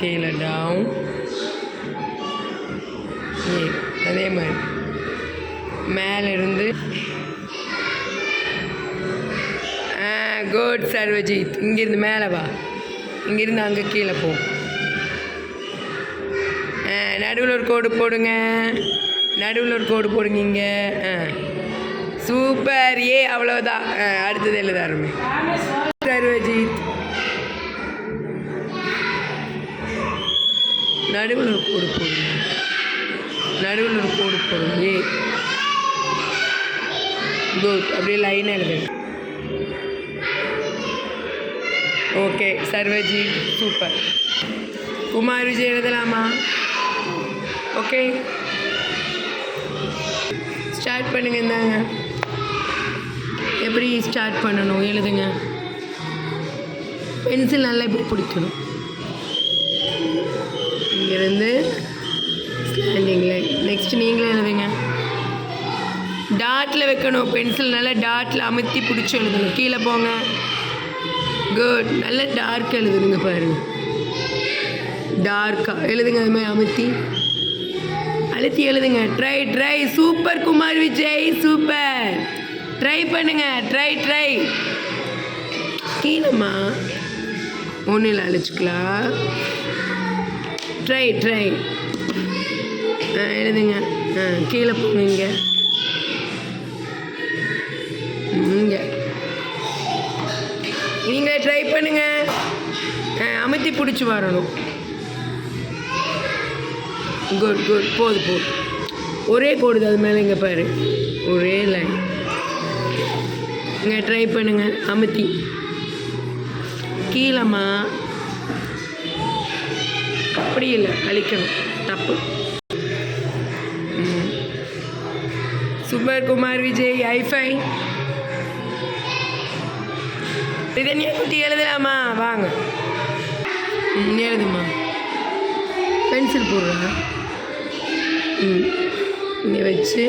கீழே டவுன். அதே மாதிரி மேலிருந்து குட் சர்வஜித். இங்கேருந்து மேலே வா, இங்கேருந்து அங்கே கீழே போ. நடுவில் ஒரு கோடு போடுங்க, நடுவில் ஒரு கோடு போடுங்க இங்கே. சூப்பர். அவ்வளோதான். அடுத்தது எழுதாருமே சர்வஜித். நடுவில் ஒரு கோடு போடுங்க, நடுவில் ஒரு கோடு போடுங்க. குட். அப்படியே லைனாக எழுதுங்க. Okay Sarvajith super. குமார் விஜய் எழுதலாமா? ஓகே ஸ்டார்ட் பண்ணுங்க. இந்தாங்க எப்படி ஸ்டார்ட் பண்ணணும் எழுதுங்க. பென்சில் நல்லா இப்படி பிடிக்கணும். இங்கேருந்து ஸ்டாண்டிங் லைன். நெக்ஸ்ட் நீங்களே எழுதுங்க. டாட்டில் வைக்கணும். பென்சில் நல்லா டாட்டில் அமுத்தி பிடிச்சி எழுதணும். கீழே போங்க. குட். நல்ல டார்க் எழுதுங்க பாருங்க. டார்க்காக எழுதுங்க. அது மாதிரி அமுத்தி அழுத்தி எழுதுங்க. Try try. Super Kumar Vijay super. Try பண்ணுங்க. Try try. கீழம்மா ஒன்றில் அழிச்சிக்கலாம். Try try. எழுதுங்க. கீழே போங்க. இங்கே இங்கே நீங்களே ட்ரை பண்ணுங்க. அமுத்தி பிடிச்சி வரணும். Good good. போதும் போதும். ஒரே கோடுது அது மேலே. இங்கே பாரு ஒரே லைன். இங்கே ட்ரை பண்ணுங்க. அமுத்தி கீழம்மா. அப்படி இல்லை, அழிக்கணும். தப்பு. சூப்பர் குமார் விஜய். ஐஃபை. இதனியா குட்டி எழுதலாமா? வாங்க எழுதுமா. பென்சில் போடுறா. இங்கே வச்சு